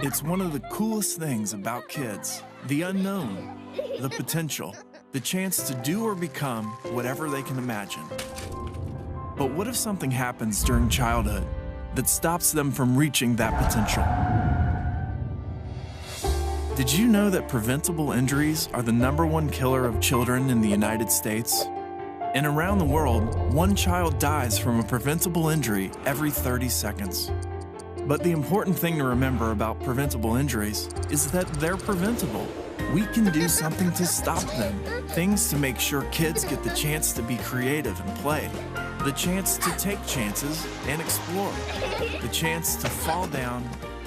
It's one of the coolest things about kids, the unknown, the potential, the chance to do or become whatever they can imagine. But what if something happens during childhood that stops them from reaching that potential? Did you know that preventable injuries are the #1 killer of children in the United States? And around the world, 1 child dies from a preventable injury every 30 seconds. But the important thing to remember about preventable injuries is that they're preventable. We can do something to stop them. Things to make sure kids get the chance to be creative and play, the chance to take chances and explore, the chance to fall down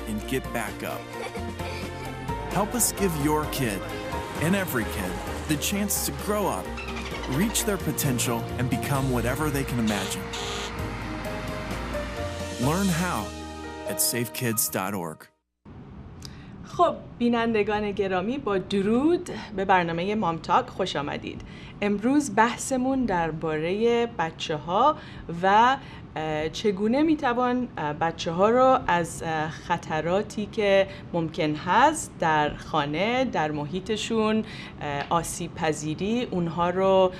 and get back up. Help us give your kid, and every kid, the chance to grow up, reach their potential, and become whatever they can imagine. Learn how at SafeKids.org. خب بینندگان گرامی، با درود به برنامه مامتاک خوش آمدید. امروز بحثمون درباره بچه‌ها و چگونه میتوان بچه‌ها رو از خطراتی که ممکن هست در خانه، در محیطشون آسیب پذیری، اونها رو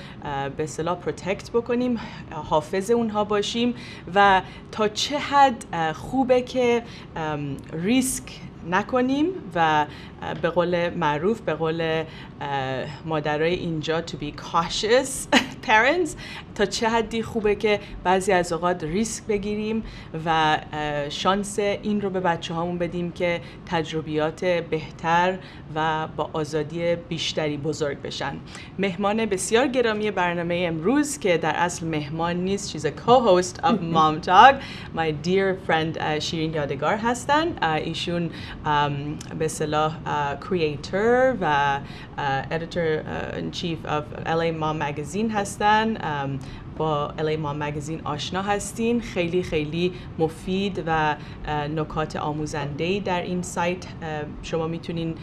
به اصطلاح پروتکت بکنیم، حافظ اونها باشیم و تا چه حد خوبه که ریسک نکنیم و به قول معروف، به قول مادرای اینجا to be cautious parents، تا چه حدی خوبه که بعضی از اوقات ریسک بگیریم و شانس این رو به بچه هامون بدیم که تجربیات بهتر و با آزادی بیشتری بزرگ بشن. مهمان بسیار گرامی برنامه امروز که در اصل مهمان نیست، she's a co-host of MomTalk، my dear friend ShirinYadegar هستن. ایشون به اصطلاح creator و editor in chief of LAMomMagazine هستن. با LAMomMagazine آشنا هستین. خیلی خیلی مفید و نکات آموزنده‌ای در این سایت شما میتونین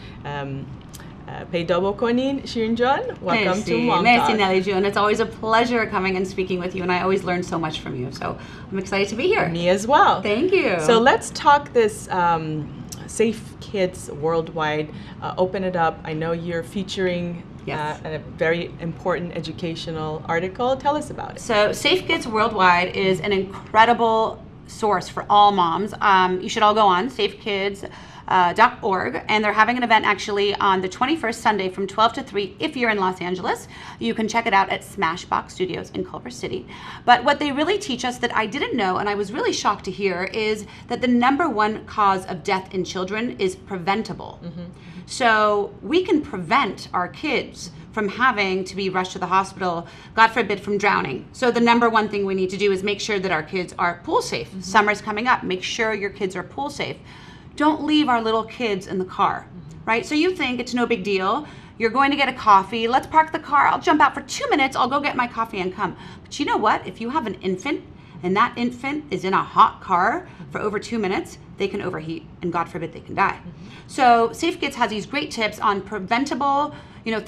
پیدا بکنین. شیرین جان, welcome to MomTalk. Merci Nelly June. It's always a pleasure coming and speaking with you, and I always learn so much from you. So I'm excited to be here. Me as well. Thank you. So let's talk this SafeKids worldwide. Open it up. I know you're featuring a very important educational article. Tell us about it. So SafeKids Worldwide is an incredible source for all moms. You should all go on SafeKids.org, and they're having an event actually on the 21st Sunday from 12 to 3 if you're in Los Angeles. You can check it out at Smashbox Studios in Culver City. But what they really teach us that I didn't know, and I was really shocked to hear, is that the #1 cause of death in children is preventable. So we can prevent our kids from having to be rushed to the hospital, God forbid, from drowning. So the #1 thing we need to do is make sure that our kids are pool safe. Summer's coming up. Make sure your kids are pool safe. Don't leave our little kids in the car, right? So you think it's no big deal. You're going to get a coffee. Let's park the car. I'll jump out for 2 minutes. I'll go get my coffee and come. But you know what? If you have an infant and that infant is in a hot car for over 2 minutes, they can overheat and God forbid they can die. So SafeKids has these great tips on preventable,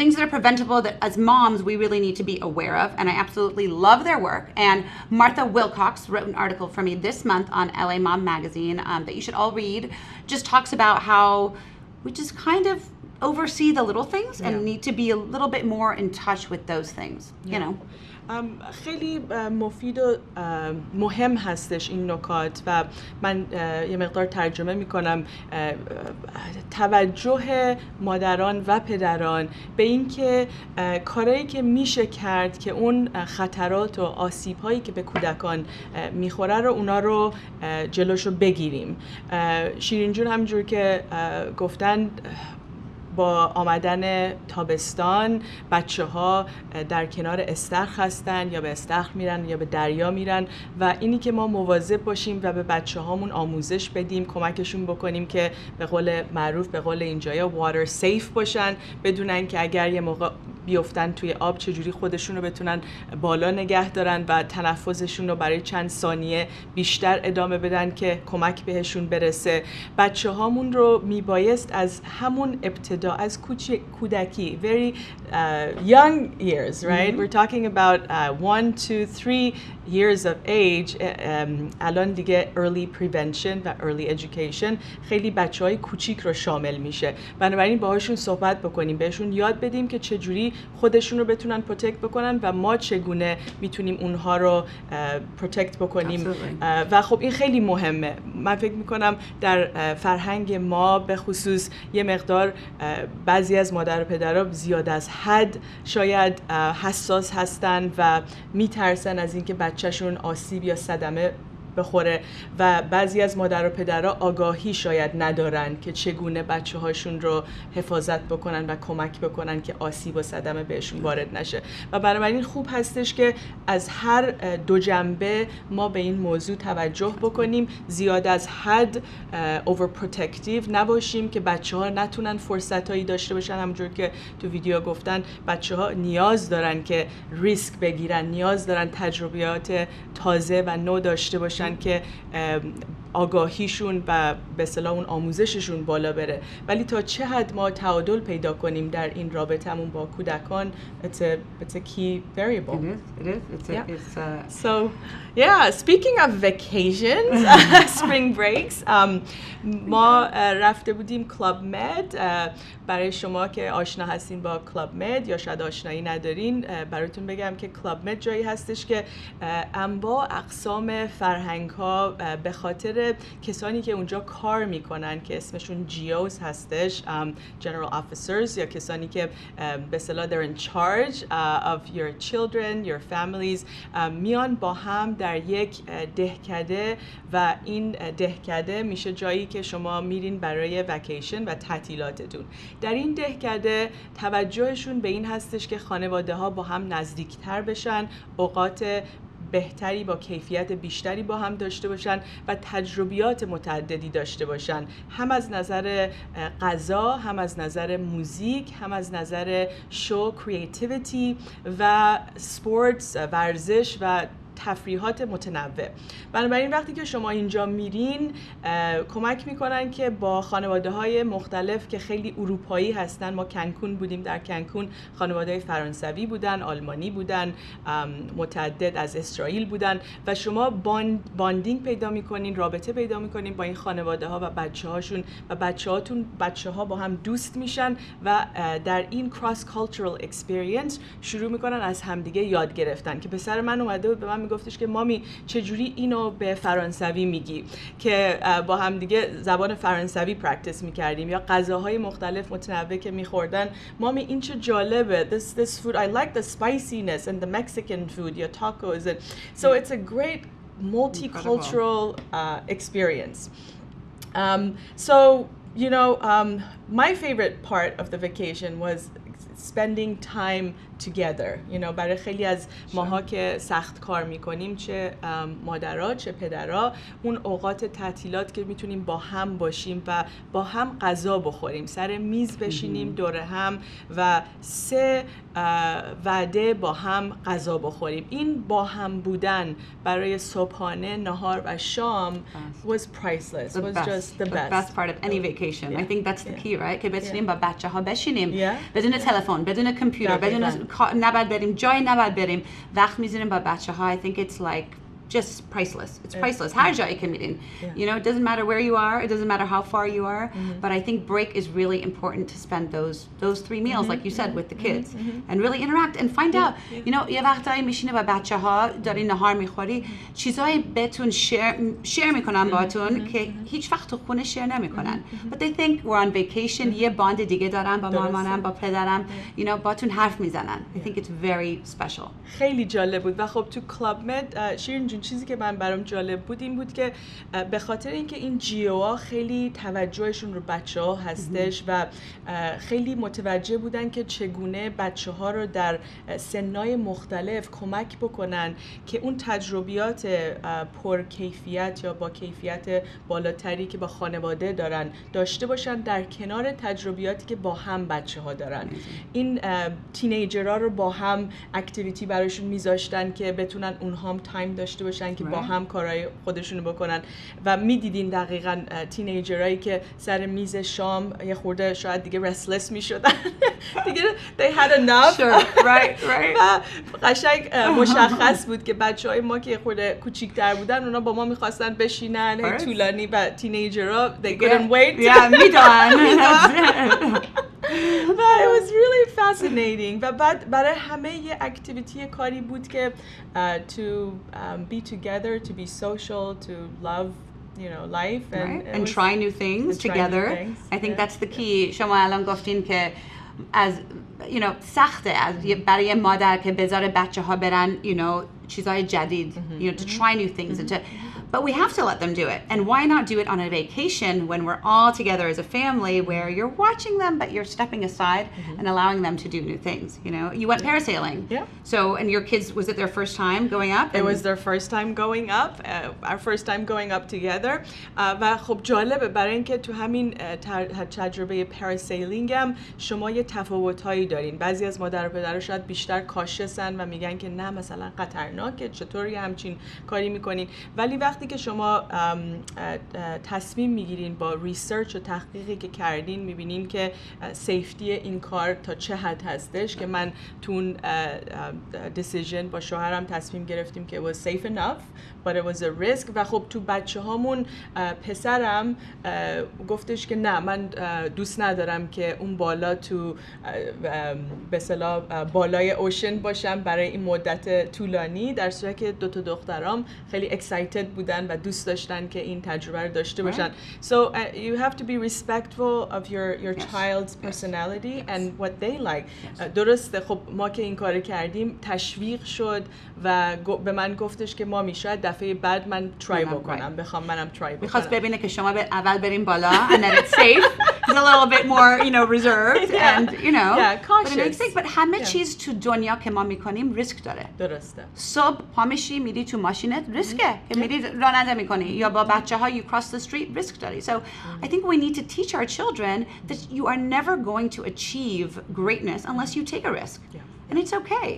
things that are preventable that as moms we really need to be aware of, and I absolutely love their work. And Martha Wilcox wrote an article for me this month on LAMomMagazine that you should all read. Just talks about how we just kind of oversee the little things and need to be a little bit more in touch with those things, you know. خیلی مفید و مهم هستش این نکات و من یه مقدار ترجمه میکنم. توجه مادران و پدران به این که کارهایی که میشه کرد که اون خطرات و آسیب هایی که به کودکان میخوره رو اونا رو جلوشو بگیریم. شیرین جون همینجور که گفتن با آمدن تابستان بچه‌ها در کنار استخر هستن یا به استخر میرن یا به دریا میرن و اینی که ما مواظب باشیم و به بچه‌هامون آموزش بدیم، کمکشون بکنیم که به قول معروف، به قول اینجایا water safe باشن، بدونن که اگر یه موقع بیفتن توی آب چجوری خودشون رو بتونن بالا نگه دارن و تنفسشون رو برای چند ثانیه بیشتر ادامه بدن که کمک بهشون برسه. بچه هامون رو میبایست از همون ابتدا، از کودکی، very young years, right? We're talking about 1 to 3 years of age. الان دیگه early prevention و early education خیلی بچه‌های کوچیک رو شامل میشه. بنابراین باهاشون صحبت بکنیم، بهشون یاد بدیم که چجوری خودشون رو بتونن پروتکت بکنن و ما چگونه میتونیم اونها رو پروتکت بکنیم. و خب این خیلی مهمه. من فکر میکنم در فرهنگ ما به خصوص یه مقدار بعضی از مادر و پدرها زیاد از حد شاید حساس هستن و میترسن از اینکه بچهشون آسیب یا صدمه بخوره و بعضی از مادر و پدرها آگاهی شاید ندارن که چگونه بچه هاشون رو حفاظت بکنن و کمک بکنن که آسیب و صدمه بهشون وارد نشه و بنابراین خوب هستش که از هر دو جنبه ما به این موضوع توجه بکنیم، زیاد از حد overprotective نباشیم که بچه ها نتونن فرصت هایی داشته باشن. همونجور که تو ویدیو گفتن بچه ها نیاز دارن که ریسک بگیرن، نیاز دارن تجربیات تازه و نو داشته باشن که آگاهیشون و به اصطلاح اون آموزششون بالا بره. ولی تا چه حد ما تعادل پیدا کنیم در این رابطمون با کودکان it's a key variable. It is. So yeah, speaking of vacations, spring breaks, ما رفته بودیم کلاب مد. برای شما که آشنا هستین با کلاب مد یا شاید آشنایی ندارین، براتون بگم که کلاب مد جایی هستش که انواع اقسام فرهنگ ها به خاطر کسانی که اونجا کار میکنن که اسمشون جیوز هستش، general officers، یا کسانی که به اصطلاح they're in charge of your children, your families، میان با هم در یک دهکده و این دهکده میشه جایی که شما میرین برای وکیشن و تعطیلاتتون. در این دهکده توجهشون به این هستش که خانواده ها با هم نزدیکتر بشن، اوقات بهتری با کیفیت بیشتری با هم داشته باشن و تجربیات متعددی داشته باشن، هم از نظر غذا، هم از نظر موزیک، هم از نظر شو، کریتیویتی و سپورتس، ورزش و تفریحات متنوع. بنابراین وقتی که شما اینجا میرین کمک میکنن که با خانواده های مختلف که خیلی اروپایی هستن، ما کنکون بودیم، در کنکون خانواده فرانسوی بودن، آلمانی بودن، متعدد از اسرائیل بودن و شما باندینگ پیدا میکنین، رابطه پیدا میکنین با این خانواده ها و بچه هاشون و بچه ها با هم دوست میشن و در این cross cultural experience شروع میکنن از همدیگه یاد گرفتن. که پسر من اومده بود به من میگفتش که مامی چجوری اینو به فرانسوی میگی، که با هم دیگه زبان فرانسوی پرکتیس میکردیم یا غذاهای مختلف متنوع که میخوردن. مامی این چه جالبه، this food I like the spiciness and the Mexican food, your tacos, and so it's a great multicultural experience. So you know, my favorite part of the vacation was spending time together. You know, برای خیلی از ماها که سخت کار میکنیم، چه مادرها چه پدرها، اون اوقات تعطیلات که میتونیم با هم باشیم و با هم غذا بخوریم، سر میز بشینیم دور هم و 3 وعده با هم غذا بخوریم. این با هم بودن برای صبحانه، نهار و شام was priceless. Was just the best part of any vacation. I think that's the key, right? که بتونیم با بچه‌ها بشینیم بدون تلفون، بدون کامپیوتر، بدون نباید بریم جای نباید بریم، وقت میذاریم با بچه‌ها. I think it's like just priceless. It's priceless. هر جایی که میرین. You know, it doesn't matter where you are, it doesn't matter how far you are, but I think break is really important to spend those 3 meals, like you said, with the kids and really interact and find out. You know, یه وقتایی میشینه با بچه‌ها داری نهار میخوری، چیزایی بهتون شیر میکنن باهاتون که هیچ وقت تو خونه شیر نمیکنن. But they think we're on vacation. یه باند دیگه دارن با مامانم، با پدرم، you know, باهاتون حرف میزنن. I think it's very special. خیلی جالب بود و خب تو کلاب مد شیرین جون جالبترین چیزی که برام جالب بود این بود که به خاطر اینکه این جیوها خیلی توجهشون رو بچه‌ها هستش و خیلی متوجه بودن که چگونه بچه‌ها رو در سن‌های مختلف کمک بکنن که اون تجربیات پرکیفیت یا با کیفیت بالاتری که با خانواده دارن داشته باشن در کنار تجربیاتی که با هم بچه‌ها دارن. این تینیجرها رو با هم اکتیویتی براشون میذاشتن که بتونن اونها هم تایم داشته باشن که با هم کارهای خودشونو بکنن و میدیدین دقیقاً تینیجرایی که سر میز شام یه خورده شاید دیگه restless میشدن دیگه they had enough. Sure. Right. و قشنگ مشخص بود که بچهای ما که خورده کوچیک‌تر بودن اونا با ما میخواستن بشینن طولانی و تینیجرها they couldn't wait. میدونن. It was really fascinating و بعد برای همه یه اکتیویتی کاری بود که to be together, to be social, to love life and try new things together. I think that's the key. شما الان گفتین که از سخته برای مادر که بذاره بچه ها برن چیزهای جدید to try new things and to but we have to let them do it. And why not do it on a vacation when we're all together as a family where you're watching them but you're stepping aside and allowing them to do new things. You went parasailing. Yeah. So and your kids, was it their first time going up? It was their first time going up. Our first time going up together. و خب جالبه برای اینکه تو همین تجربه پاراسیلینگ هم شما یه تفاوت‌هایی دارین. بعضی از مادر و پدرها شاید بیشتر کاشسن و میگن که نه مثلا خطرناکه، چطوری همچین کاری میکنین. ولی وقتی که شما تصمیم میگیرین با ریسرچ و تحقیقی که کردین میبینین که سیفتی این کار تا چه حد هستش که من تون دیسیژن با شوهرم تصمیم گرفتیم که it was safe enough but it was a risk و خب تو بچه هامون پسرم گفتش که نه من دوست ندارم که اون بالا تو به اصطلاح بالای اوشن باشم برای این مدت طولانی، در صورتی که دو تا دخترام خیلی excited بودن و دوست داشتن که این تجربه رو داشته باشن. So you have to be respectful of your child's personality and what they like. درسته خب ما که این کار کردیم تشویق شد و به من گفتش که مامی شاید دفعه بعد من ترای بکنم، بخوام منم ترای بکنم. می‌خواست ببینه که شما اول بریم بالا and then it's safe. He's a little bit more reserved and cautious. But همه چیز تو دنیا که ما می‌کنیم ریسک داره. درسته. صبح پا میشی میری تو ماشینت ریسکه که میری راننده می‌کنی یا با بچه‌ها you cross the street ریسک داری. So I think we need to teach our children that you are never going to achieve greatness unless you take a risk. And it's okay.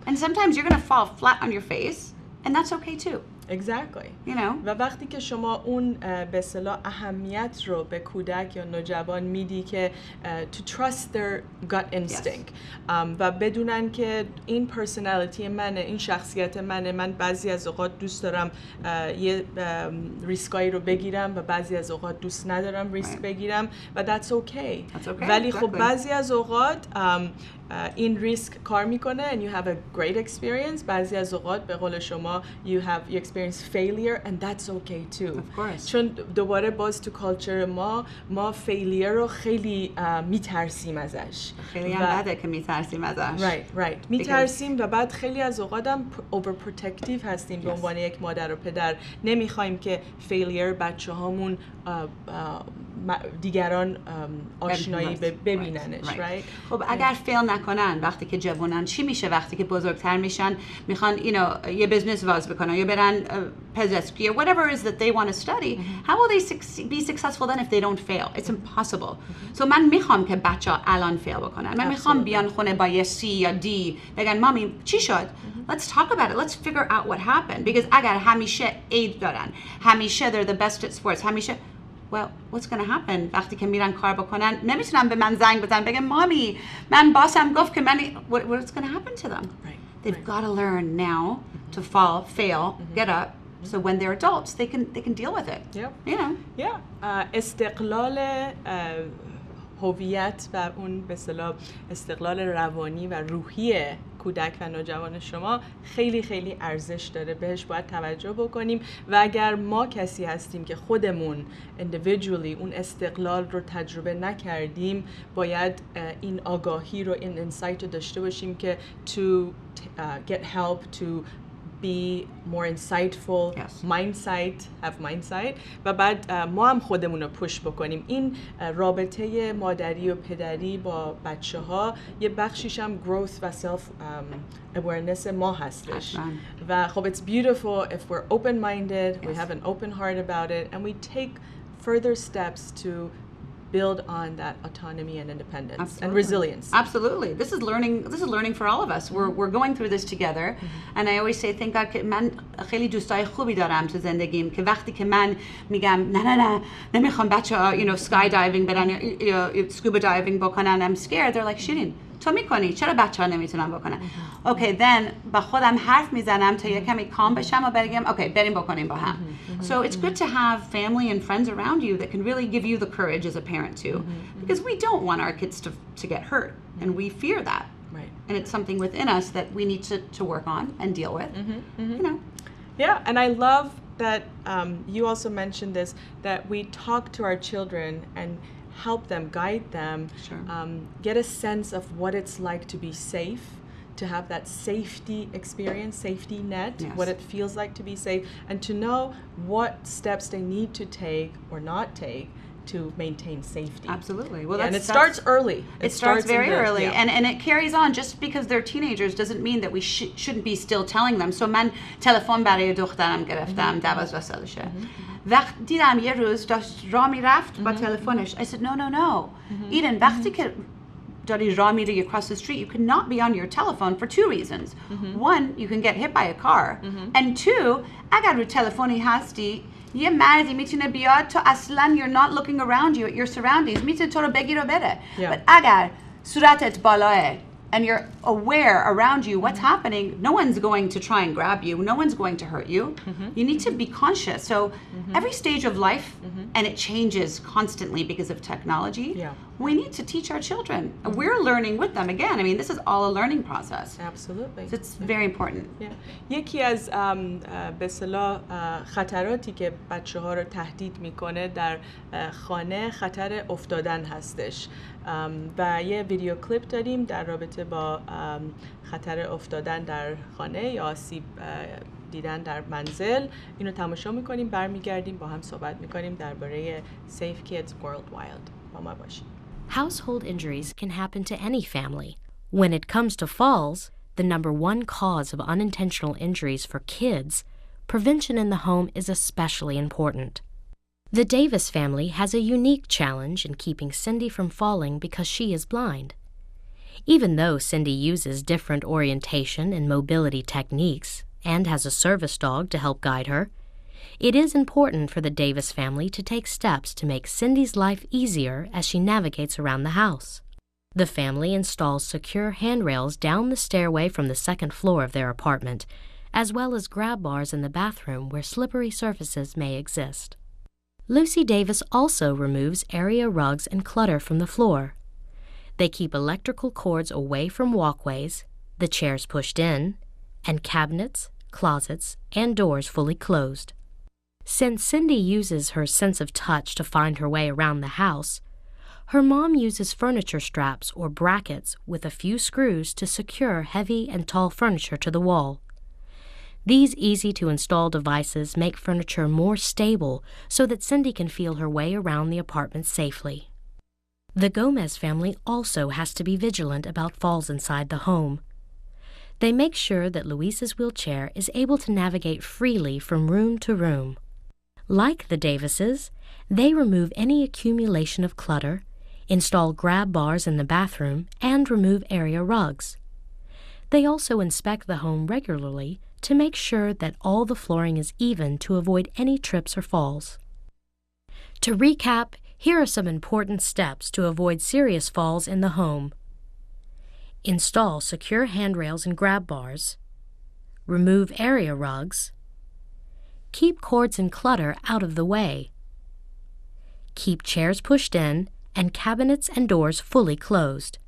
And sometimes you're going to fall flat on your face and that's okay too. Exactly. و وقتی که شما اون به اصطلاح اهمیت رو به کودک یا نوجوان میدی که to trust their gut instinct و بدونن که این پرسونالیتی منه، این شخصیت منه، من بعضی از اوقات دوست دارم یه ریسکایی رو بگیرم و بعضی از اوقات دوست ندارم ریسک بگیرم و that's okay. ولی خب بعضی از اوقات این ریسک کار میکنه and you have a great experience. بعضی از اوقات به قول شما you experience failure and that's okay too. Of course. چون دوباره باز تو کالچر ما فیلیر رو خیلی میترسیم ازش. خیلی هم بده که میترسیم ازش. Right. میترسیم و بعد خیلی از اوقات هم overprotective هستیم به عنوان یک مادر و پدر. نمیخوایم که فیلیر بچه هامون دیگران آشنایی ببیننش. Right. خب اگر فیل نکنن وقتی که جوانن چی میشه وقتی که بزرگتر میشن میخوان یه بیزنس واز بکنن یا برن پزشکی or whatever it is that they want to study how will they be successful then if they don't fail? It's impossible. So من میخوام که بچه‌ها الان فیل بکنن. من میخوام بیان خونه با یه C یا D بگن مامی چی شد؟ Let's talk about it. Let's figure out what happened because اگر همیشه A دارن همیشه they're the best at sports همیشه well, what's going to happen وقتی که میرن کار بکنن نمیتونن به من زنگ بزنن بگن مامی من باسم گفت که من what's going to happen to them? They've got to learn now to fall, fail, get up so when they're adults they can deal with it. استقلال هویت و اون به اصطلاح استقلال روانی و روحی کودک و نوجوان شما خیلی خیلی ارزش داره، بهش باید توجه بکنیم و اگر ما کسی هستیم که خودمون individually اون استقلال رو تجربه نکردیم باید این آگاهی رو این انسایت رو داشته باشیم که to get help to be more insightful, have mindsight و بعد ما هم خودمون رو پوش بکنیم. این رابطه مادری و پدری با بچه ها یه بخشیش هم growth و self awareness ما هستش و خب it's beautiful if we're open-minded, we have an open heart about it and we take further steps to build on that autonomy and independence and resilience. Absolutely. This is learning for all of us. We're going through this together. And I always say thank God که من خیلی دوستای خوبی دارم تو زندگیم که وقتی که من میگم نه نمیخوام بچه‌ها sky diving برن یا scuba diving بکنن I'm scared, they're like Shirin تو میکنی چرا بچه‌ها نمیتونن بکنن؟ Okay, then با خودم حرف میزنم تا یه کمی calm بشم و بگم okay بریم بکنیم با هم. So it's good to have family and friends around you that can really give you the courage as a parent too, because we don't want our kids to get hurt, and we fear that. Right. And it's something within us that we need to work on and deal with. You know. Yeah, and I love that you also mentioned this, that we talk to our children and help them, guide them, get a sense of what it's like to be safe, to have that safety experience, safety net, what it feels like to be safe, and to know what steps they need to take or not take to maintain safety. Absolutely. Well, and it starts early. It starts very early, and it carries on. Just because they're teenagers doesn't mean that we shouldn't be still telling them. So من تلفن برای دخترم گرفتم 12 سالشه. وقت دیدم یه روز داشت راه میرفت با تلفنش. I said no. Eden وقتی که داری راه میری across the street, you cannot be on your telephone for two reasons. One, you can get hit by a car, and two, اگر رو تلفنی هستی یه مردی میتونه بیاد تو اصلا you're not looking around you at your surroundings, میتونه تو رو بگیره و بره. But اگر صورتت بالاه and you're aware around you what's happening, no one's going to try and grab you, no one's going to hurt you. You need to be conscious. So every stage of life, and it changes constantly because of technology, we need to teach our children. We're learning with them again. I mean, this is all a learning process. Absolutely. So it's very important. یکی از به اصطلاح خطراتی که بچه‌ها رو تهدید میکنه در خانه خطر افتادن هستش و یه ویدیو کلیپ داریم در رابطه با خطر افتادن در خانه یا آسیب دیدن در منزل. اینو تماشا میکنیم، برمیگردیم با هم صحبت میکنیم درباره SafeKids Worldwide. با ما باشید. Household injuries can happen to any family. When it comes to falls, the number one cause of unintentional injuries for kids, prevention in the home is especially important. The Davis family has a unique challenge in keeping Cindy from falling because she is blind. Even though Cindy uses different orientation and mobility techniques and has a service dog to help guide her, it is important for the Davis family to take steps to make Cindy's life easier as she navigates around the house. The family installs secure handrails down the stairway from the second floor of their apartment, as well as grab bars in the bathroom where slippery surfaces may exist. Lucy Davis also removes area rugs and clutter from the floor. They keep electrical cords away from walkways, the chairs pushed in, and cabinets, closets, and doors fully closed. Since Cindy uses her sense of touch to find her way around the house, her mom uses furniture straps or brackets with a few screws to secure heavy and tall furniture to the wall. These easy-to-install devices make furniture more stable so that Cindy can feel her way around the apartment safely. The Gomez family also has to be vigilant about falls inside the home. They make sure that Luisa's wheelchair is able to navigate freely from room to room. Like the Davises, they remove any accumulation of clutter, install grab bars in the bathroom, and remove area rugs. They also inspect the home regularly to make sure that all the flooring is even to avoid any trips or falls. To recap, here are some important steps to avoid serious falls in the home. Install secure handrails and grab bars. Remove area rugs. Keep cords and clutter out of the way. Keep chairs pushed in and cabinets and doors fully closed.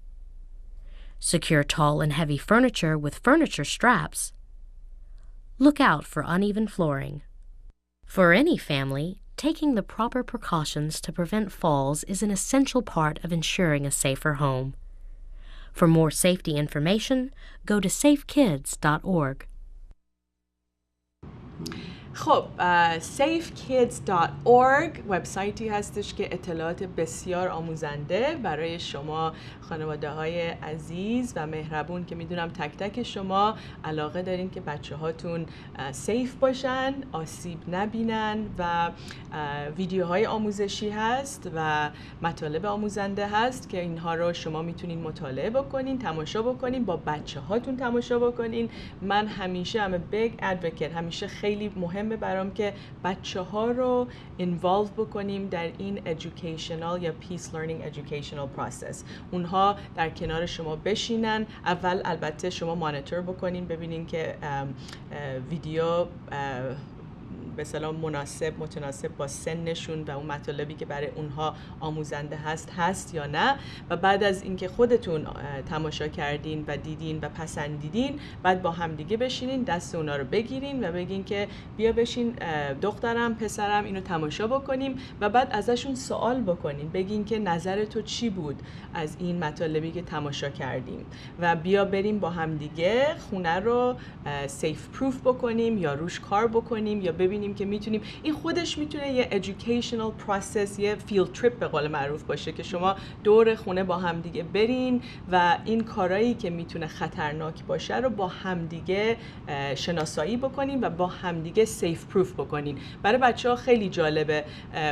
Secure tall and heavy furniture with furniture straps. Look out for uneven flooring. For any family, taking the proper precautions to prevent falls is an essential part of ensuring a safer home. For more safety information, go to SafeKids.org. خب SafeKids.org وبسایتی هستش که اطلاعات بسیار آموزنده برای شما خانواده های عزیز و مهربون که میدونم تک تک شما علاقه دارین که بچه هاتون سیف باشن، آسیب نبینن و ویدیوهای آموزشی هست و مطالب آموزنده هست که اینها رو شما میتونین مطالعه بکنین، تماشا بکنین، با بچه هاتون تماشا بکنین. من همیشه big advocate، همیشه خیلی مهمه برام که بچه ها رو involve بکنیم در این educational یا PeaceLearning educational process. اونها در کنار شما بشینن، اول البته شما مانیتور بکنین ببینین که ویدیو به اصطلاح متناسب با سنشون و اون مطالبی که برای اونها آموزنده هست یا نه. و بعد از اینکه خودتون تماشا کردین و دیدین و پسندیدین، بعد با هم دیگه بشینین، دست اونا رو بگیرین و بگین که بیا بشین دخترم پسرم اینو تماشا بکنیم و بعد ازشون سوال بکنین، بگین که نظر تو چی بود از این مطالبی که تماشا کردیم و بیا بریم با هم دیگه خونه رو سیف پروف بکنیم یا روش کار بکنیم یا ببینیم که میتونیم. این خودش میتونه یه educational process، یه field trip به قول معروف باشه که شما دور خونه با هم دیگه برین و این کارهایی که میتونه خطرناک باشه رو با هم دیگه شناسایی بکنین و با هم دیگه safe proof بکنین. برای بچه‌ها خیلی جالبه.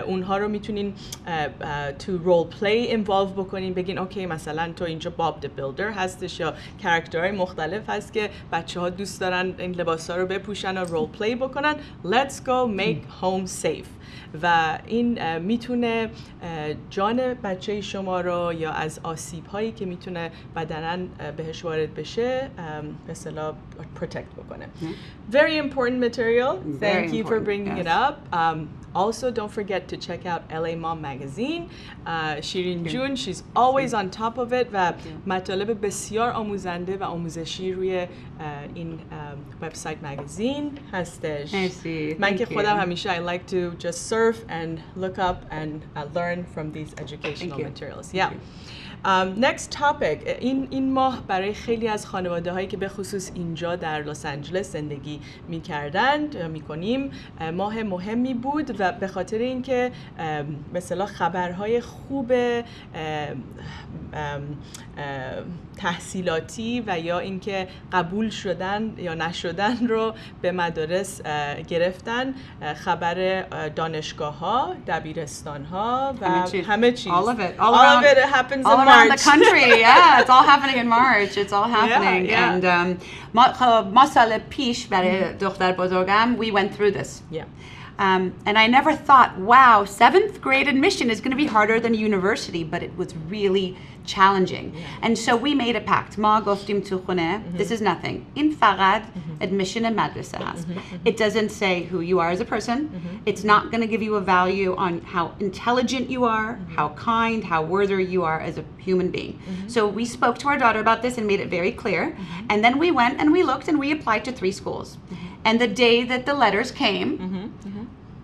اونها رو میتونین to role play involve بکنین، بگین اوکی مثلا تو اینجا باب د بیلدر هستش یا کاراکترهای مختلف هست که بچه‌ها دوست دارن این لباسا رو بپوشن و رول پلی بکنن. Let's go make home safe. و این میتونه جان بچه شما رو یا از آسیب هایی که میتونه بدناً بهش وارد بشه به اصطلاح protect بکنه. Very important material. Thank you for bringing it up. Also, don't forget to check out LAMomMagazine. Shirin Jun, she's always on top of it و مطالب بسیار آموزنده و آموزشی روی این وبسایت مگزین هستش. من که خودم همیشه I like to just surf and look up and learn from these educational materials. Yeah. Next topic. این ماه برای خیلی از خانواده هایی که به خصوص اینجا در لس آنجلس زندگی میکنیم ماه مهمی بود و به خاطر اینکه مثلا خبرهای خوب تحصیلاتی و یا اینکه قبول شدن یا نشدن رو به مدارس گرفتن، خبر دانشگاه ها، دبیرستان ها و همه چیز. All of it. All of it happens in March. All around the country. Yeah, it's all happening in March. It's all happening. Yeah. And ما سال پیش برای دختر بزرگم we went through this. Yeah. And I never thought, wow, 7th grade admission is going to be harder than university, but it was really challenging. And so we made a pact. ما گفتیم تو خونه, this is nothing. این فقط admission in madrasa هست. It doesn't say who you are as a person. It's not going to give you a value on how intelligent you are, how kind, how worthy you are as a human being. So we spoke to our daughter about this and made it very clear. And then we went and we looked and we applied to 3 schools. And the day that the letters came,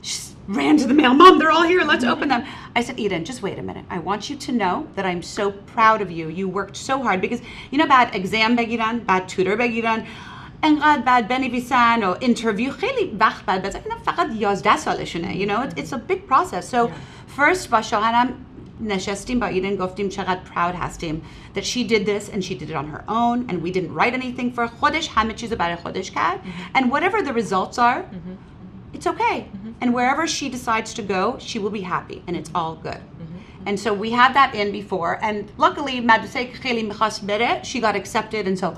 she ran to the mail. Mom, they're all here. Let's open them. I said, Eden, just wait a minute. I want you to know that I'm so proud of you. You worked so hard because, you know, bad exam بگیرن, bad tutor بگیرن, انقدر bad بنویسن و interview خیلی وقت بعد بزن. اینا فقط 11 سالشونه. You know, it's a big process. So first با شوهرم نشستیم با ایدن گفتیم چقدر proud هستیم that she did this and she did it on her own and we didn't write anything for خودش, همه چیز برای خودش کرد. And whatever the results are, it's okay. And wherever she decides to go, she will be happy and it's all good. And so we had that in before and luckily مدرسه که خیلی میخواست بره, she got accepted and so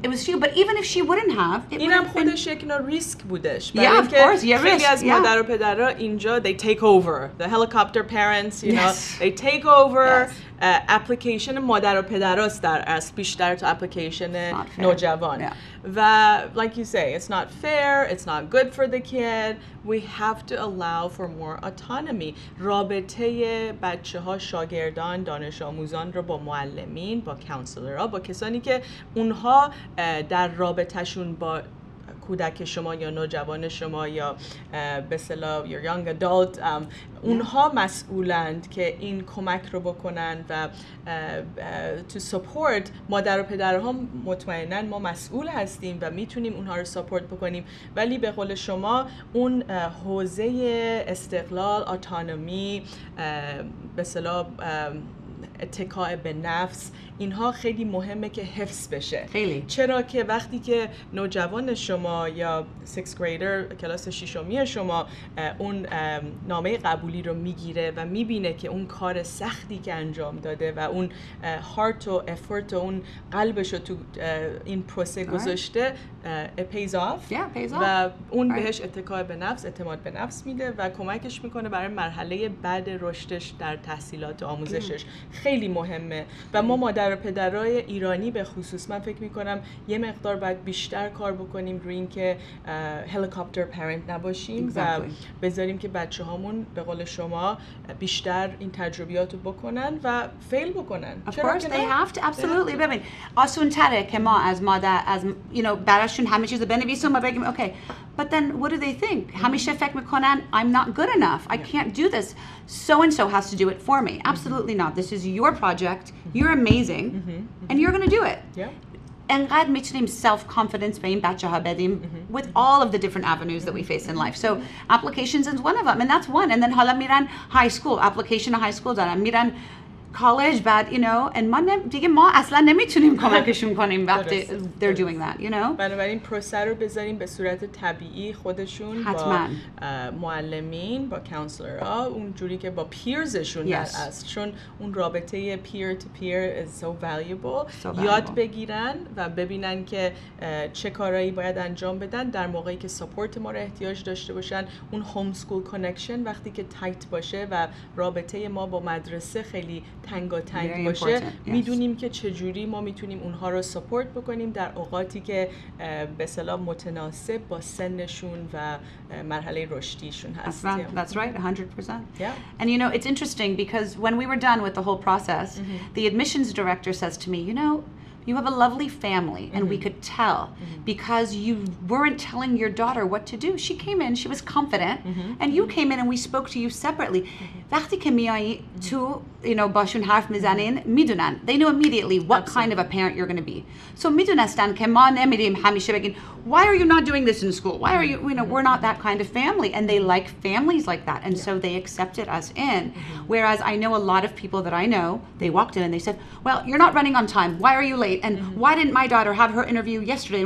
it was she. But even if she wouldn't have, it اینم خودش یک نوع ریسک بودش. Yeah, of course. Yeah, خیلی risk. از مادر و پدرها اینجا they take over. The helicopter parents, you know, they take over. اپلیکیشن مادر و پدراست در از بیشتر تو اپلیکیشن نوجوان. و like you say, it's not fair, it's not good for the kid. We have to allow for more autonomy. رابطه بچه ها، شاگردان، دانش آموزان رو با معلمین، با کانسلرها، با کسانی که اونها در رابطهشون با کودک شما یا نوجوان شما یا به اصطلاح your young adult اونها مسئولند که این کمک رو بکنن و to support مادر و پدرها. مطمئناً ما مسئول هستیم و میتونیم اونها رو ساپورت بکنیم، ولی به قول شما اون حوزه استقلال، اتونومی، به اصطلاح اتکاء به نفس، اینها خیلی مهمه که حفظ بشه. خیلی. چرا که وقتی که نوجوان شما یا 6th grader کلاس ششمی شما اون نامه قبولی رو میگیره و میبینه که اون کار سختی که انجام داده و اون هارت و افورت و اون قلبش رو تو این پروسه گذاشته it pays off. pays off. و اون بهش اتکاء به نفس، اعتماد به نفس میده و کمکش میکنه برای مرحله بعد رشدش در تحصیلات و آموزشش. خیلی مهمه و ما مادر و پدرای ایرانی به خصوص من فکر میکنم یه مقدار باید بیشتر کار بکنیم روی این که هلیکاپتر پرنت نباشیم و بذاریم که بچه هامون به قول شما بیشتر این تجربیات رو بکنن و فیل بکنن. Of course they have to. Absolutely. ببین آسون تره که ما از مادر از براشون همه چیز بنویسیم و بگیم okay, but then what do they think? همیشه فکر میکنن I'm not good enough. I can't do this. So and so has to do it for me. Absolutely not. This is your project. You're amazing. And you're going to do it. Yeah. انقدر میتونیم self-confidence به این بچه ها بدیم with all of the different avenues that we face in life. So applications is one of them, and that's one. And then حالا میرن high school, application high school دارن، میرن college بعد and ما اصلا نمیتونیم کمکشون کنیم وقتی they're doing that, بنابراین پروسه رو بذاریم به صورت طبیعی خودشون حتما. با معلمین، با کانسلرها، اونجوری که با پیرزشون در اصل، چون اون رابطه peer to peer is so valuable. یاد بگیرن و ببینن که چه کارهایی باید انجام بدن در موقعی که ساپورت ما رو احتیاج داشته باشن. اون هوم سکول کانکشن وقتی که تایت باشه و رابطه ما با مدرسه خیلی تنگاتنگ باشه، میدونیم که چجوری ما میتونیم اونها رو سپورت بکنیم در اوقاتی که به اصطلاح متناسب با سنشون و مرحله رشدیشون هست. That's right, 100%. Yeah. And it's interesting because when we were done with the whole process, the admissions director says to me, you have a lovely family, and we could tell because you weren't telling your daughter what to do. She came in, she was confident, and you came in and we spoke to you separately. وقتی که میایی تو باشون حرف میزنین میدونن. They know immediately what kind of a parent you're going to be. So میدونستن که ما نمیریم همیشه بگین why are you not doing this in school? Why are you, we're not that kind of family. And they like families like that. And so they accepted us in. Whereas I know a lot of people that I know, they walked in and they said, well, you're not running on time. Why are you late? And why didn't my daughter have her interview yesterday?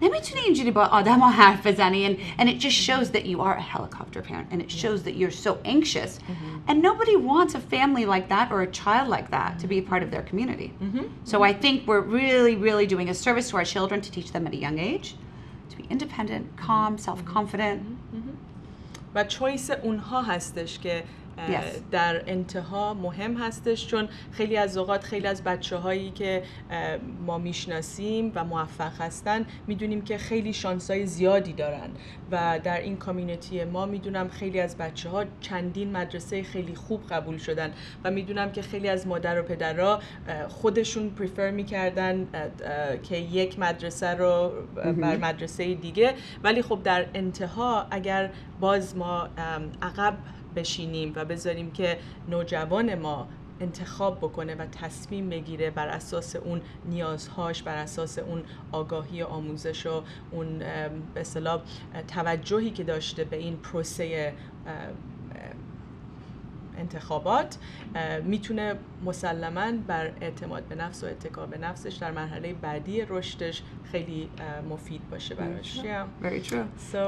نمیتونی اینجوری با آدم ها حرف بزنی. And it just shows that you are a helicopter parent. And it shows that you're so anxious. And nobody wants a family like that or a child like that to be a part of their community. So I think we're really, really doing a service to our children to teach them at a young age to be independent, calm, self-confident. و چویس اونها هستش که در انتها مهم هستش، چون خیلی از اوقات خیلی از بچه‌هایی که ما میشناسیم و موفق هستن میدونیم که خیلی شانس‌های زیادی دارن و در این کامیونیتی ما میدونم خیلی از بچه‌ها چندین مدرسه خیلی خوب قبول شدن و میدونم که خیلی از مادر و پدرها خودشون پریفر میکردن که یک مدرسه رو بر مدرسه دیگه، ولی خب در انتها اگر باز ما عقب بشینیم و بذاریم که نوجوان ما انتخاب بکنه و تصمیم بگیره بر اساس اون نیازهاش، بر اساس اون آگاهی آموزش و اون به اصطلاح توجهی که داشته به این پروسه انتخابات، میتونه مسلماً بر اعتماد به نفس و اتکا به نفسش در مرحله بعدی رشدش خیلی مفید باشه براش. Very true. So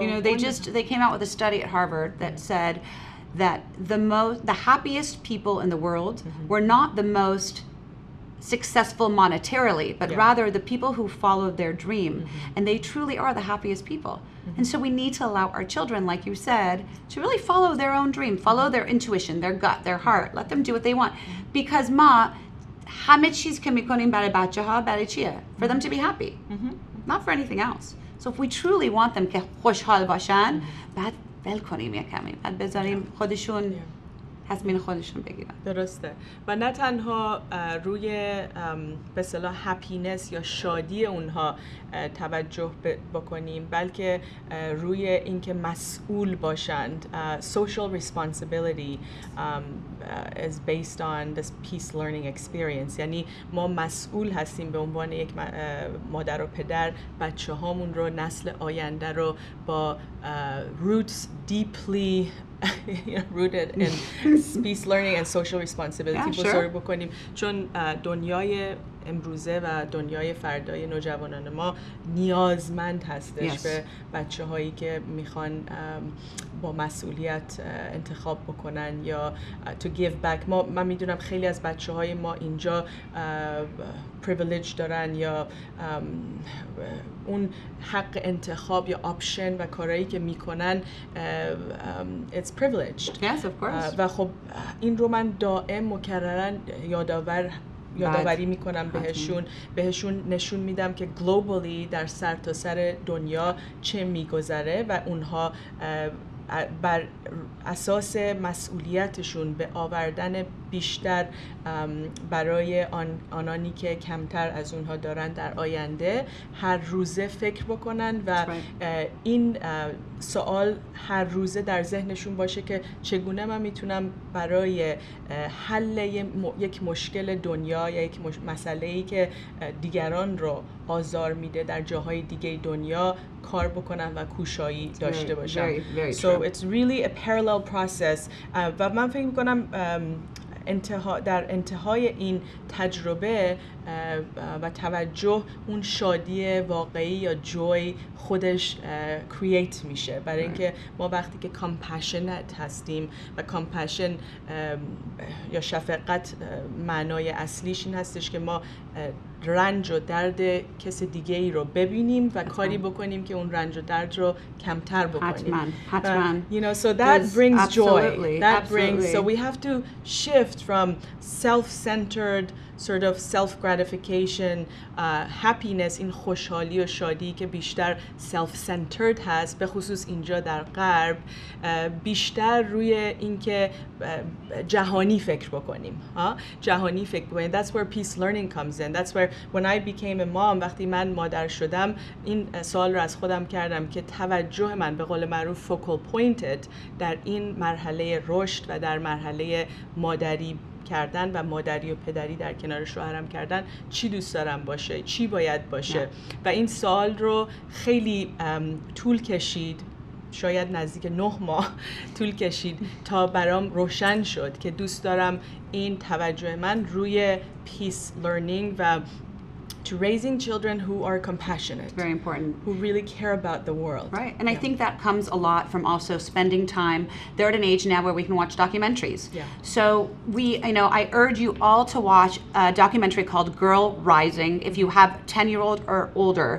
they came out with a study at Harvard that said that the happiest people in the world were not the most successful monetarily, but rather the people who followed their dream, and they truly are the happiest people. And so we need to allow our children, like you said, to really follow their own dream, follow their intuition, their gut, their heart. Let them do what they want, because همه چیز که میکنیم برای بچه‌ها برای چیه? For them to be happy, not for anything else. So if we truly want them که خوشحال باشن، بعد ول کنیم یه کمی، بعد بذاریم خودشون تصمیم خودشون بگیرن. درسته. و نه تنها روی به اصطلاح هپینس یا شادی اونها توجه بکنیم، بلکه روی اینکه مسئول باشند. Social responsibility is based on this peace learning experience. یعنی ما مسئول هستیم به عنوان یک مادر و پدر بچه هامون رو، نسل آینده رو با roots deeply rooted in peace learning and social responsibility بزرگ بکنیم، چون دنیای امروزه و دنیای فردای نوجوانان ما نیازمند هستش به بچه هایی که میخوان با مسئولیت انتخاب بکنن یا to give back. من میدونم خیلی از بچه های ما اینجا privilege دارن یا اون حق انتخاب یا آپشن و کارهایی که میکنن it's privileged. Yes, of course. و خب این رو من دائم مکررن یادآوری میکنم بهشون نشون میدم که globally در سرتاسر دنیا چه میگذره و اونها بر اساس مسئولیتشون به آوردن بیشتر برای آنانی که کمتر از اونها دارن در آینده هر روزه فکر بکنن و این سوال هر روزه در ذهنشون باشه که چگونه من میتونم برای حل یک مشکل دنیا یا یک مسئله‌ای که دیگران رو آزار میده در جاهای دیگه دنیا کار بکنم و کوشایی داشته باشم. So it's really a parallel process. و من فکر میکنم در انتهای این تجربه و توجه اون شادی واقعی یا جوی خودش کرییت میشه، برای اینکه ما وقتی که compassionate هستیم و compassion یا شفقت معنای اصلیش این هستش که ما رنج و درد کس دیگه ای رو ببینیم و کاری بکنیم که اون رنج و درد رو کمتر بکنیم. حتما. You know, so that brings joy. That brings, so we have to shift from self-centered sort of self-gratification, happiness، این خوشحالی و شادی که بیشتر self-centered هست، به خصوص اینجا در غرب، بیشتر روی اینکه جهانی فکر بکنیم. جهانی فکر بکنیم. That's where peace learning comes in. That's where when I became a mom، وقتی من مادر شدم این سوال رو از خودم کردم که توجه من به قول معروف focal pointed در این مرحله رشد و در مرحله مادری کردن و مادری و پدری در کنار شوهرم کردن چی دوست دارم باشه، چی باید باشه. و این سوال رو خیلی طول کشید، شاید نزدیک 9 ماه طول کشید تا برام روشن شد که دوست دارم این توجه من روی peace learning و to raising children who are compassionate. Very important. Who really care about the world. Right. And I think that comes a lot from also spending time. They're at an age now where we can watch documentaries. Yeah. So I urge you all to watch a documentary called Girl Rising if you have 10-year-old or older.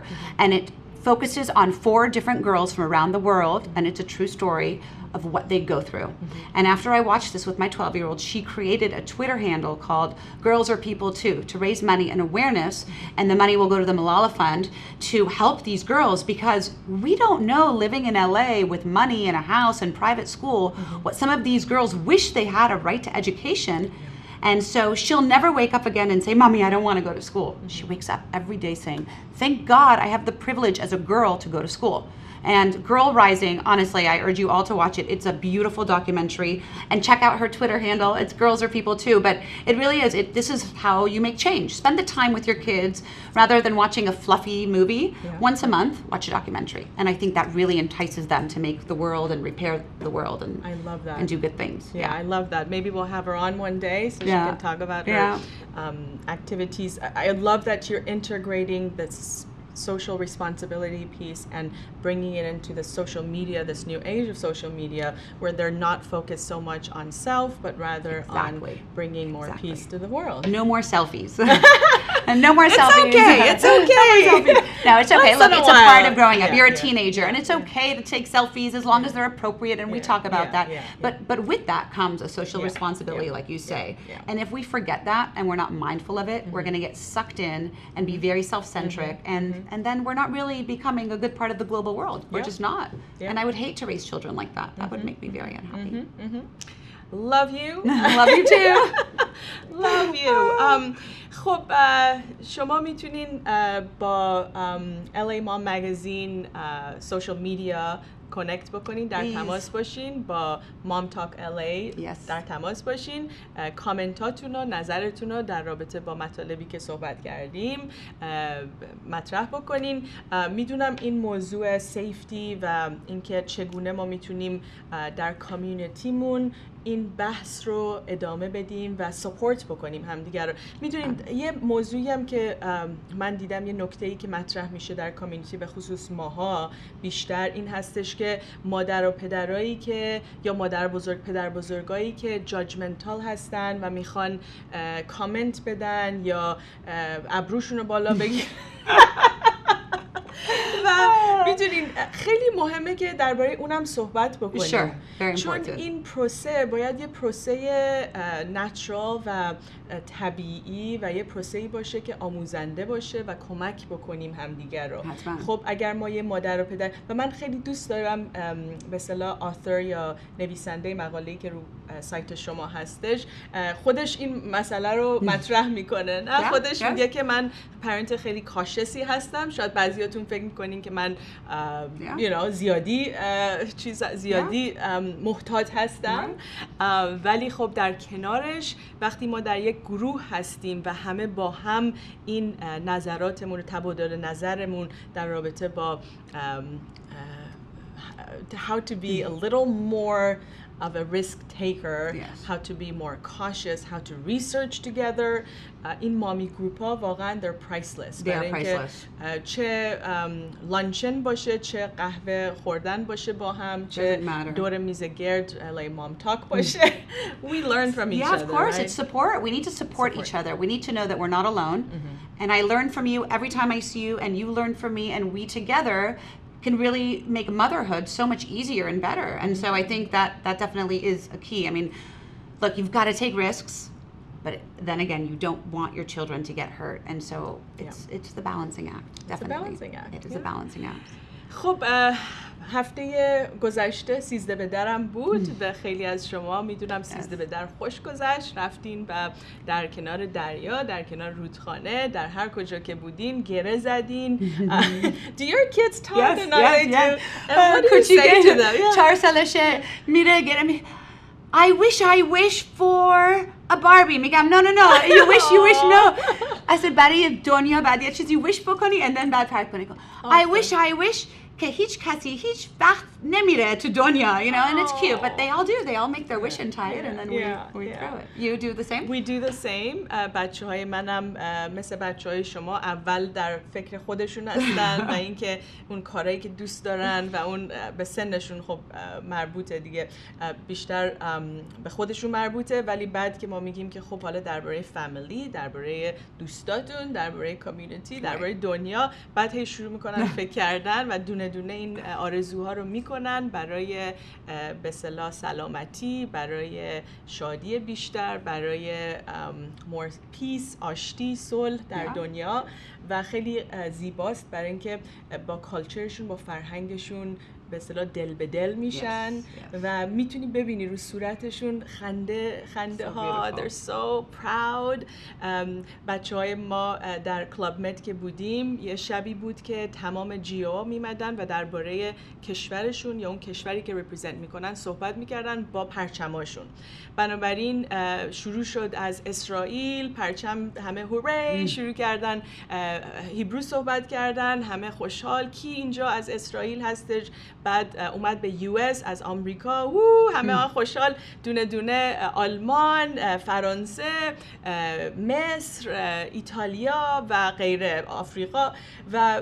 And it focuses on 4 different girls from around the world, and it's a true story of what they go through. And after I watched this with my 12-year-old, she created a Twitter handle called Girls Are People Too, to raise money and awareness, and the money will go to the Malala Fund to help these girls, because we don't know, living in LA with money and a house and private school, what some of these girls wish they had a right to education. And so she'll never wake up again and say, Mommy, I don't want to go to school. She wakes up every day saying, thank God I have the privilege as a girl to go to school. And Girl Rising, honestly, I urge you all to watch it. It's a beautiful documentary. And check out her Twitter handle. It's Girls Are People Too. But it really is. This is how you make change. Spend the time with your kids rather than watching a fluffy movie. Once a month, watch a documentary. And I think that really entices them to make the world and repair the world and, I love that. And do good things. Yeah, I love that. Maybe we'll have her on one day so she can talk about her activities. I love that you're integrating this social responsibility piece and bringing it into the social media, this new age of social media, where they're not focused so much on self, but rather on bringing more peace to the world. No more selfies. And no more selfies. It's okay. No, it's okay. Look, it's a part of growing up. You're a teenager, and it's okay to take selfies as long as they're appropriate, and we talk about that. But with that comes a social responsibility, like you say. And if we forget that and we're not mindful of it, we're going to get sucked in and be very self-centric, and then we're not really becoming a good part of the global world. We're just not. And I would hate to raise children like that. That would make me very unhappy. love you. Love you too. Love you. خب شما میتونین با LAMomMagazine سوشال میدیا کانکت بکنین، در تماس باشین، با MomTalk LA در تماس باشین، کامنتاتون و نظرتون رو در رابطه با مطالبی که صحبت کردیم مطرح بکنین. میدونم این موضوع سیفتی و اینکه چگونه ما میتونیم در کامیونیتیمون این بحث رو ادامه بدیم و سپورت بکنیم همدیگر رو. میدونید یه موضوعی هم که من دیدم، یه نکته‌ای که مطرح میشه در کامیونیتی به خصوص ماها بیشتر این هستش که مادر و پدرایی که یا مادر بزرگ پدر بزرگایی که جاجمنتال هستن و میخوان کامنت بدن یا ابروشون رو بالا بگیرن و میدونین خیلی مهمه که درباره اونم صحبت بکنیم. چون این پروسه باید یه پروسه نچرال و طبیعی و یه پروسه‌ای باشه که آموزنده باشه و کمک بکنیم همدیگر رو. خب اگر ما یه مادر و پدر، و من خیلی دوست دارم به اصطلاح آثر یا نویسنده مقاله‌ای که رو سایت شما هستش خودش این مسئله رو مطرح میکنه. نه خودش میگه که من پرنت خیلی کاشسی هستم. شاید بعضیاتون فکر میکنین که من زیادی محتاط هستم، ولی خب در کنارش وقتی ما در یک گروه هستیم و همه با هم این نظراتمون و تبادل نظرمون در رابطه با how to be a little more of a risk taker, how to be more cautious, how to research together. این مامی گروپ ها واقعا they're priceless. They are priceless. چه لانچن باشه، چه قهوه خوردن باشه با هم، چه دور میز گرد LAMomTalk باشه. We learn from each other. Yeah, of course. Right? It's support. We need to support each other. We need to know that we're not alone. And I learn from you every time I see you, and you learn from me, and we together can really make motherhood so much easier and better. And so I think that definitely is a key. I mean, look, you've got to take risks, but then again, you don't want your children to get hurt. And so it's the balancing act. Definitely. It's a balancing act. It is a balancing act. خب هفته گذشته 13 به درم بود و خیلی از شما میدونم 13 به در خوش گذشت. رفتین و در کنار دریا، در کنار رودخانه، در هر کجا که بودین گره زدین. Do your kids talk? Yes. What do you say to them? 4 سالشه میره گره می I wish for a Barbie. میگم no, you wish, no. I said برای دنیا بعد یه چیزی wish بکنی and then بعد پرک کنی. I wish که هیچ کسی هیچ وقت نمیره تو دنیا, you know, and it's cute, but they all do. They all make their wish and tie it, and then we throw it. You do the same? We do the same. بچه‌های منم مثل بچه‌های شما اول در فکر خودشون هستن و اینکه اون کارهایی که دوست دارن و اون به سنشون خب مربوطه دیگه، بیشتر به خودشون مربوطه، ولی بعد که ما میگیم که خب حالا درباره فامیلی، درباره دوستاتون، درباره کامیونیتی، درباره دنیا، بعد هی شروع میکنن فکر کردن و دونه این آرزوها رو میکنن برای به اصطلاح سلامتی، برای شادی بیشتر، برای more peace، آشتی، صلح در دنیا و خیلی زیباست برای اینکه با کالچرشون، با فرهنگشون به اصطلاح دل به دل میشن و میتونی ببینی رو صورتشون خنده ها. They're so proud. بچه‌های ما در کلاب مت که بودیم یه شبی بود که تمام جیو میمدن و درباره کشورشون یا اون کشوری که ریپرزنت میکنن صحبت میکردن با پرچماشون. بنابراین شروع شد از اسرائیل، پرچم همه هوری شروع کردن، هیبرو صحبت کردن، همه خوشحال کی اینجا از اسرائیل هستش. بعد اومد به US از آمریکا، همه خوشحال، دونه آلمان، فرانسه، مصر، ایتالیا و غیره، آفریقا. و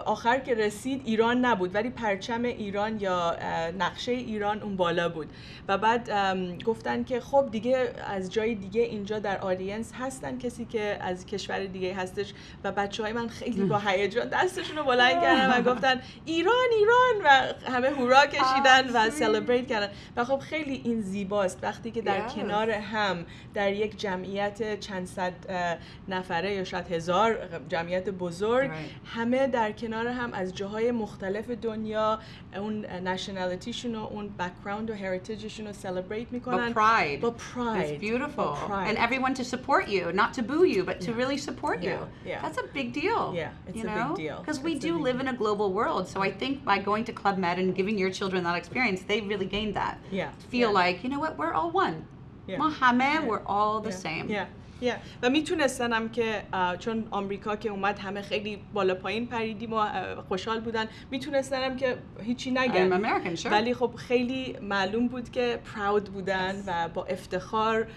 آخر که رسید ایران نبود ولی پرچم ایران یا نقشه ایران اون بالا بود و بعد گفتن که خب دیگه از جای دیگه اینجا در آدینس هستن کسی که از کشور دیگه هستش و بچه‌های من خیلی با هیجان دستشون رو بلند کردن و گفتن ایران و همه هورا کشیدن و سلبریت کردن و خب خیلی این زیباست وقتی که در کنار هم در یک جمعیت چند صد نفره یا شاید هزار جمعیت بزرگ همه در کنار هم از جاهای مختلف دنیا اون نشنالیتیشون و اون بک‌گراند و هریتیجشون رو سلبریت میکنن با pride. It's beautiful. Pride. And everyone to support you, not to boo you, but to really support you. Yeah. That's a big deal. Yeah, it's you a know? big deal. Because we do live in a global world. So I think by going to Club Med and giving your children that experience, they really gained that. Yeah. Feel like, you know what, we're all one. Yeah. ما همه, we're all the same. و میتونستنم که چون آمریکا که اومد همه خیلی بالا پایین پریدیم و خوشحال بودن، میتونستنم که هیچی نگم. I'm American, sure. ولی خب خیلی معلوم بود که پراود بودن و با افتخار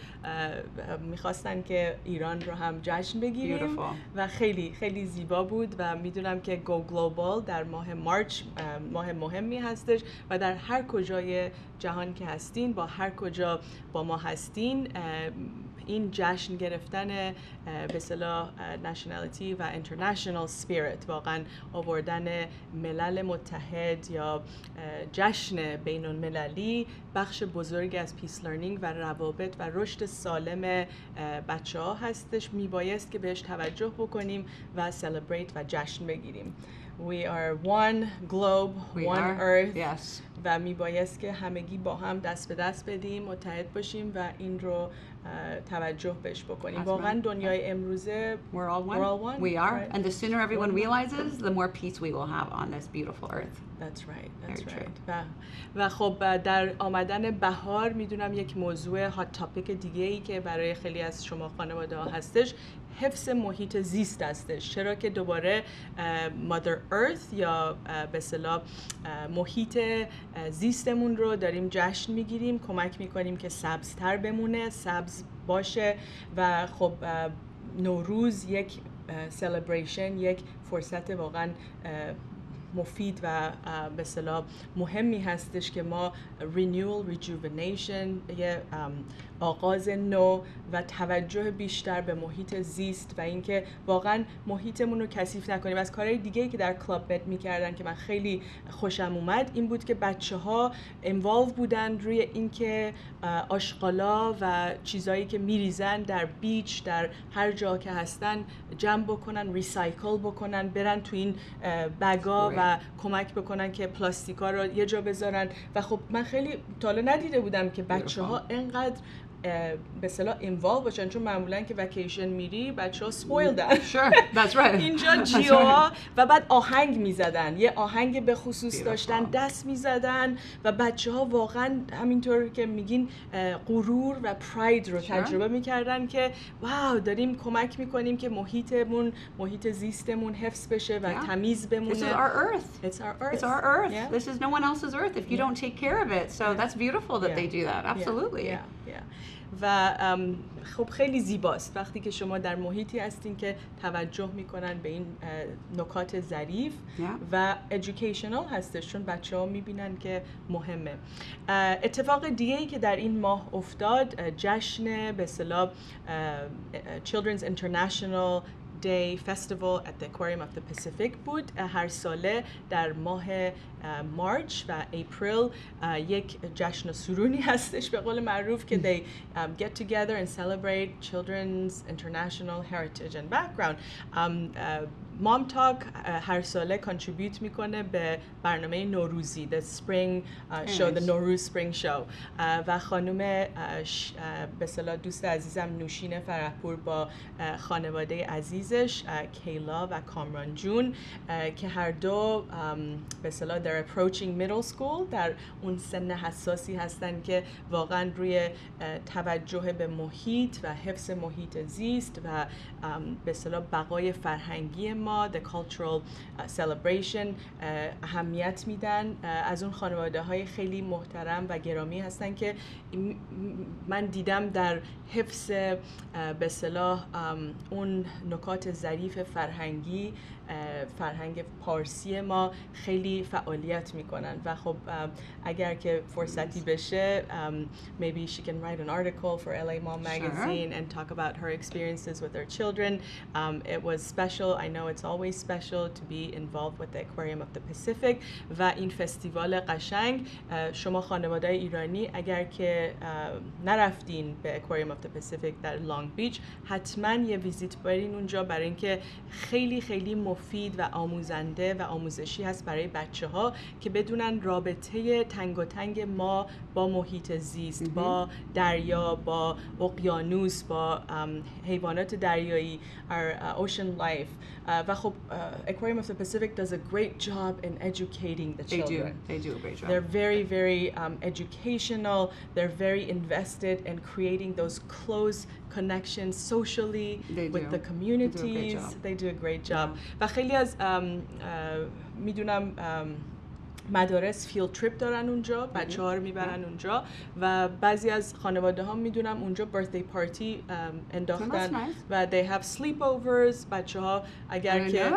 میخواستن که ایران رو هم جشن بگیریم و خیلی خیلی زیبا بود و میدونم که گو گلوبال در ماه مارچ ماه مهمی هستش و در هر کجای جهان که هستین، با هر کجا با ما هستین، این جشن گرفتن به اصطلاح نشنالیتی و اینترنشنال سپیریت، واقعا آوردن ملل متحد یا جشن بین المللی بخش بزرگی از پیس لرنینگ و روابط و رشد سالم بچه ها هستش. میبایست که بهش توجه بکنیم و سلبریت و جشن بگیریم. We are one globe, one earth. Yes. و میبایست که همگی با هم دست به دست بدیم، متحد باشیم و این رو توجه بهش بکنیم. واقعا دنیای امروزه We're all one. We are. Right? And the sooner everyone realizes, the more peace we will have on this beautiful earth. That's right. That's right. و خب در آمدن بهار میدونم یک موضوع هات تاپیک دیگه ای که برای خیلی از شما خانواده ها هستش حفظ محیط زیست هستش. چرا که دوباره مادر ارث یا به اصطلاح محیط زیستمون رو داریم جشن میگیریم، کمک میکنیم که سبزتر بمونه، سبز باشه و خب نوروز یک سلبریشن، یک فرصت واقعا مفید و به اصطلاح مهمی هستش که ما رینیول، ریجوونیشن، یه آغاز نو و توجه بیشتر به محیط زیست و اینکه واقعا محیطمون رو کثیف نکنیم. از کارهای دیگه‌ای که در کلاب مد می‌کردن که من خیلی خوشم اومد این بود که بچه‌ها انوالو بودن روی اینکه آشغالا و چیزایی که میریزن در بیچ، در هر جا که هستن جمع بکنن، ریسایکل بکنن، برن تو این بگا و کمک بکنن که پلاستیکا رو یه جا بذارن. و خب من خیلی تا حالا ندیده بودم که بچه‌ها اینقدر به اصطلاح اینوالو باشن، چون معمولا که وکیشن میری بچه‌ها سپویلدن. Sure, that's right. اینجا جیوها و بعد آهنگ میزدن، یه آهنگ به خصوص داشتن، دست میزدن و بچه‌ها واقعا همینطور که میگین غرور و پراید رو تجربه میکردن که واو داریم کمک میکنیم که محیط زیستمون حفظ بشه و تمیز بمونه. This is our earth. It's our earth. It's our earth. Yeah. This is no one else's earth if you don't take care of it. So that's beautiful that they do that. Absolutely. و خب خیلی زیباست وقتی که شما در محیطی هستین که توجه میکنن به این نکات ظریف و educational هستش، چون بچه ها میبینن که مهمه. اتفاق دیگه ای که در این ماه افتاد جشن به اصطلاح Children's International Day Festival at the Aquarium of the Pacific بود. هر ساله در ماه مارچ و اپریل یک جشن و سرونی هستش به قول معروف که they get together and celebrate children's international heritage and background. MomTalk هر ساله کانتریبیوت میکنه به برنامه نوروزی The Spring Show, The نوروز Spring Show و خانم به اصطلاح دوست عزیزم نوشین فرحپور با خانواده عزیزش کیلا و کامران جون که هر دو به اصطلاح they're approaching middle school، در اون سن حساسی هستن که واقعا روی توجه به محیط و حفظ محیط زیست و به اصطلاح بقای فرهنگی ما the cultural celebration اهمیت میدن. از اون خانواده های خیلی محترم و گرامی هستن که من دیدم در حفظ به اصطلاح اون نکات ظریف فرهنگی فرهنگ پارسی ما خیلی فعالیت میکنن و خب اگر که فرصتی بشه maybe she can write an article for LAMomMagazine and talk about her experiences with her children. It was special. I know it's it's always special to be involved with the Aquarium of the Pacific و این فستیوال قشنگ. شما خانواده ایرانی اگر که نرفتین به Aquarium of the Pacific در لانگ بیچ، حتما یه ویزیت برین اونجا، برای اینکه خیلی خیلی مفید و آموزنده و آموزشی هست برای بچه‌ها که بدونن رابطه تنگاتنگ ما با محیط زیست، با دریا، با اقیانوس، با حیوانات دریایی، our ocean life. و خب Aquarium of the Pacific does a great job in educating the children. They do a great job. They're very, very educational. They're very invested in creating those close connections socially with the communities. They do a great job. و خیلی از میدونم مدارس فیلد تریپ دارن اونجا، بچه‌ها رو میبرن اونجا و بعضی از خانواده ها میدونم اونجا birthday پارتی انداختن و they have sleepovers. بچه‌ها اگر که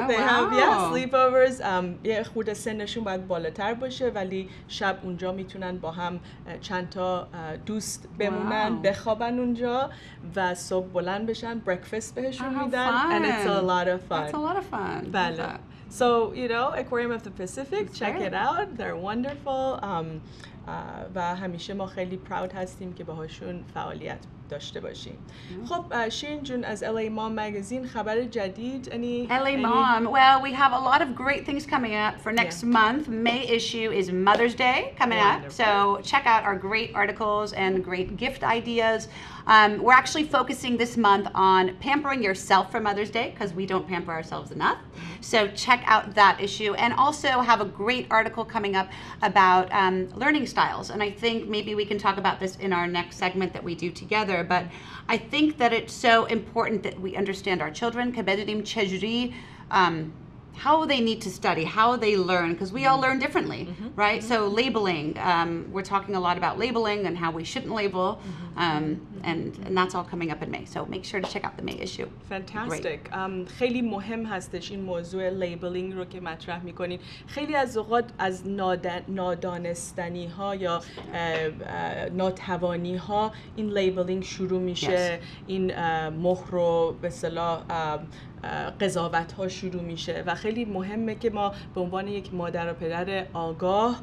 they have sleepovers. یه خورده سنشون باید بالاتر باشه ولی شب اونجا میتونن با هم چند تا دوست بمونن، بخوابن اونجا و صبح بلند بشن، breakfast بهشون میدن and it's a lot of fun. That's a lot of fun. بله. So, Aquarium of the Pacific, check it out. They're wonderful. و همیشه ما خیلی پراود هستیم که باهاشون فعالیت داشته باشیم. خب شیرین جون از LAMomMagazine خبر جدید LAMom. Well, we have a lot of great things coming up for next month. May issue is Mother's Day coming up. So check out our great articles and great gift ideas. We're actually focusing this month on pampering yourself for Mother's Day because we don't pamper ourselves enough. So check out that issue, and also have a great article coming up about learning styles. And I think maybe we can talk about this in our next segment that we do together. But I think that it's so important that we understand our children. که بدونیم چجوری how they need to study, how they learn, because we all learn differently, right? So labeling, we're talking a lot about labeling and how we shouldn't label, and that's all coming up in May. So make sure to check out the May issue. Fantastic. خیلی مهم هستش این موضوع لیبلینگ رو که مطرح میکنین. خیلی از اوقات از نادانستنی ها یا ناتوانی ها این لیبلینگ شروع میشه، این مهر رو به اصطلاح قضاوت ها شروع میشه و خیلی مهمه که ما به عنوان یک مادر و پدر آگاه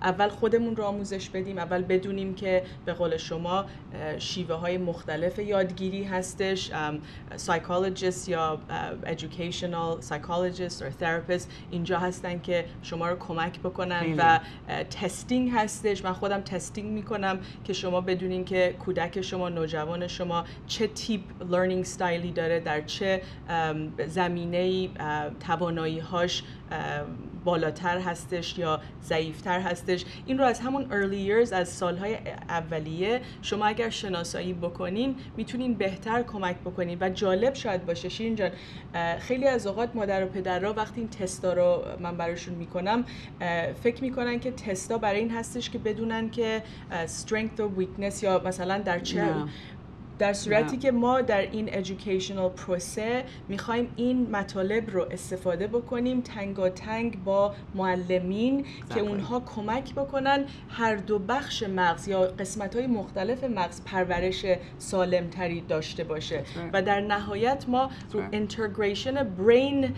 اول خودمون رو آموزش بدیم، اول بدونیم که به قول شما شیوه های مختلف یادگیری هستش. psychologists یا educational psychologists or therapists اینجا هستن که شما رو کمک بکنن و تستینگ هستش. من خودم تستینگ میکنم که شما بدونین که کودک شما، نوجوان شما چه تیپ learning ستایلی داره، در چه زمینه‌ای توانایی‌هاش بالاتر هستش یا ضعیفتر هستش. این رو از همون early years، از سالهای اولیه شما اگر شناسایی بکنین میتونین بهتر کمک بکنین. و جالب شاید باشه شیرین جان، خیلی از اوقات مادر و پدرها وقتی این تستا رو من براشون میکنم فکر میکنن که تستا برای این هستش که بدونن که strength و weakness یا مثلا در چه در صورتی که ما در این educational پروسه میخوایم این مطالب رو استفاده بکنیم تنگاتنگ با معلمین که اونها کمک بکنن هر دو بخش مغز یا قسمت‌های مختلف مغز پرورش سالمتری داشته باشه و در نهایت ما رو اینتگریشن برین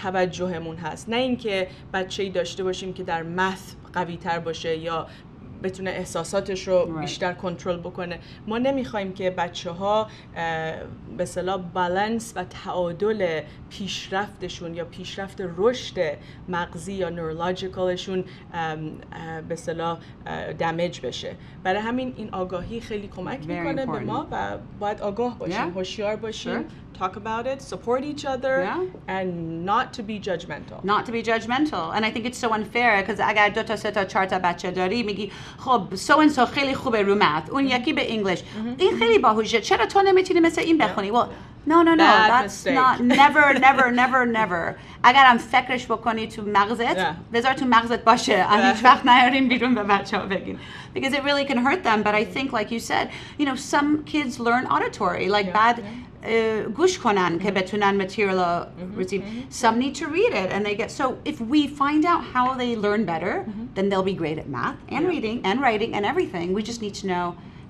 توجهمون هست، نه اینکه بچه‌ای داشته باشیم که در مث قوی تر باشه یا بتونه احساساتش رو بیشتر کنترل بکنه. ما نمیخوایم که بچه‌ها به اصطلاح بالانس و تعادل پیشرفتشون یا پیشرفت رشد مغزی یا نورولوژیکالشون به اصطلاح دمیج بشه. برای همین این آگاهی خیلی کمک میکنه به ما و باید آگاه باشیم، هوشیار باشیم. Talk about it, support each other, and not to be judgmental. Not to be judgmental. And I think it's so unfair because اگر 2 تا 3 تا 4 تا بچه داری میگی خب so and so خیلی خوبه رو math، اون یکی به انگلیش، این خیلی باهوشه، چرا تو نمیتونی مثل این بخونی؟ Well, no, that's not, never. اگرم فکرش بکنی تو مغزت، بذار تو مغزت باشه، هیچ وقت نیارین بیرون به بچه‌ها بگین. Because it really can hurt them, but I think like you said, some kids learn auditory, like bad گوش کنن که بتونن material receive. Some need to read it and they get, so if we find out how they learn better, then they'll be great at math and reading and writing and everything. We just need to know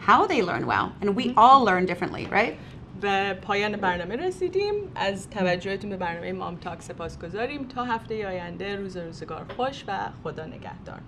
how they learn well, and we all learn differently, right? به پایان برنامه رسیدیم. از توجهتون به برنامه مام تاک سپاسگزاریم. تا هفته آینده روز روزگار خوش و خدا نگهدار.